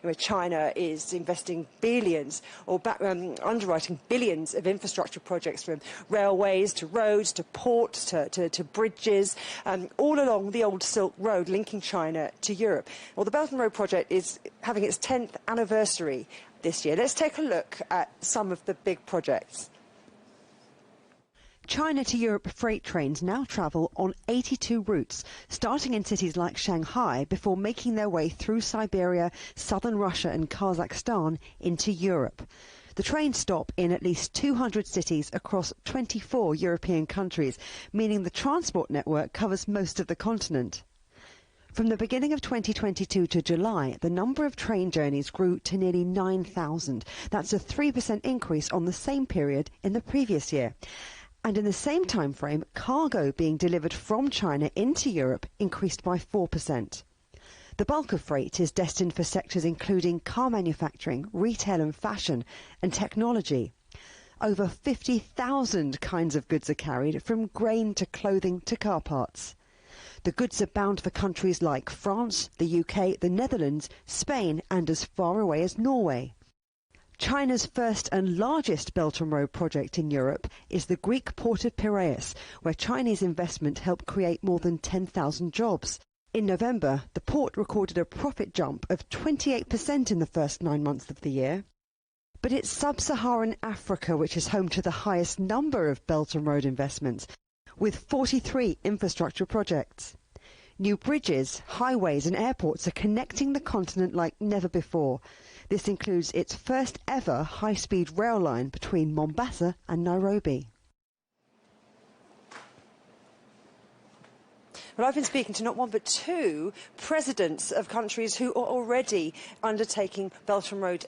where China is investing billions or underwriting billions of infrastructure projects, from railways to roads to ports to bridges, all along the old Silk Road linking China to Europe. Well, the Belt and Road project is having its 10th anniversary this year. Let's take a look at some of the big projects. China to Europe freight trains now travel on 82 routes, starting in cities like Shanghai before making their way through Siberia, southern Russia and Kazakhstan into Europe. The trains stop in at least 200 cities across 24 European countries, meaning the transport network covers most of the continent. From the beginning of 2022 to July, the number of train journeys grew to nearly 9,000. That's a 3% increase on the same period in the previous year. And in the same time frame, cargo being delivered from China into Europe increased by 4%. The bulk of freight is destined for sectors including car manufacturing, retail and fashion, and technology. Over 50,000 kinds of goods are carried, from grain to clothing to car parts. The goods are bound for countries like France, the UK, the Netherlands, Spain, and as far away as Norway. China's first and largest Belt and Road project in Europe is the Greek port of Piraeus, where Chinese investment helped create more than 10,000 jobs. In November, the port recorded a profit jump of 28% in the first 9 months of the year. But it's sub-Saharan Africa which is home to the highest number of Belt and Road investments, with 43 infrastructure projects. New bridges, highways and airports are connecting the continent like never before. This includes its first ever high-speed rail line between Mombasa and Nairobi. Well, I've been speaking to not one but two presidents of countries who are already undertaking Belt and Road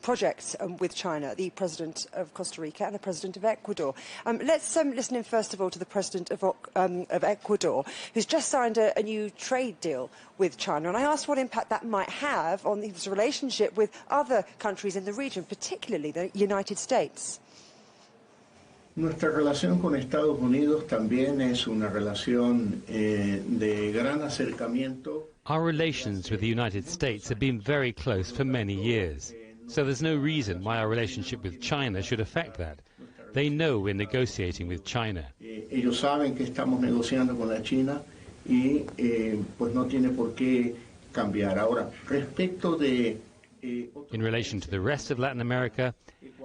projects with China, the president of Costa Rica and the president of Ecuador. Let's listen in first of all to the president of Ecuador, who's just signed a new trade deal with China. And I asked what impact that might have on his relationship with other countries in the region, particularly the United States. Nuestra relación con Estados Unidos también es una relación de gran acercamiento. Our relations with the United States have been very close for many years, so there's no reason why our relationship with China should affect that. They know we're negotiating with China. Ellos saben que estamos negociando con la China y pues no tiene por qué cambiar. Ahora, respecto de In relation to the rest of Latin America,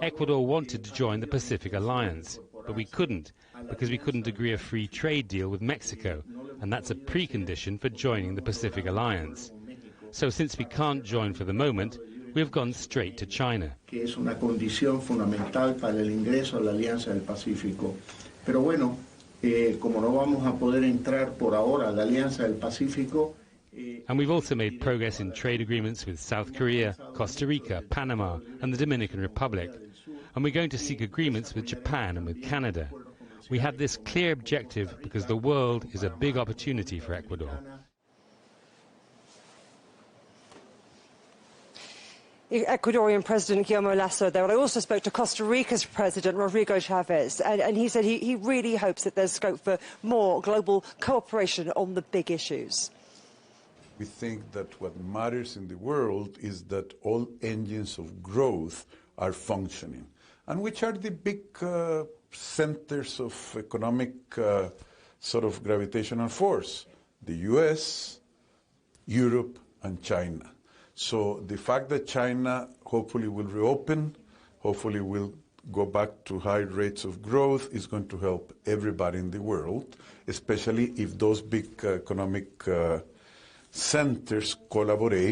Ecuador wanted to join the Pacific Alliance, but we couldn't, because we couldn't agree a free trade deal with Mexico, and that's a precondition for joining the Pacific Alliance. So since we can't join for the moment, we've gone straight to China. Que es una condición fundamental para el ingreso a la Alianza del Pacífico. Pero bueno, como no vamos a poder entrar por ahora a la Alianza del Pacífico. And we've also made progress in trade agreements with South Korea, Costa Rica, Panama and the Dominican Republic. And we're going to seek agreements with Japan and with Canada. We have this clear objective because the world is a big opportunity for Ecuador. Ecuadorian President Guillermo Lasso there. But I also spoke to Costa Rica's President Rodrigo Chavez, and he said he really hopes that there's scope for more global cooperation on the big issues. We think that what matters in the world is that all engines of growth are functioning. And which are the big centers of economic sort of gravitational force? The US, Europe, and China. So the fact that China hopefully will reopen, hopefully will go back to high rates of growth, is going to help everybody in the world, especially if those big economic centers collaborate.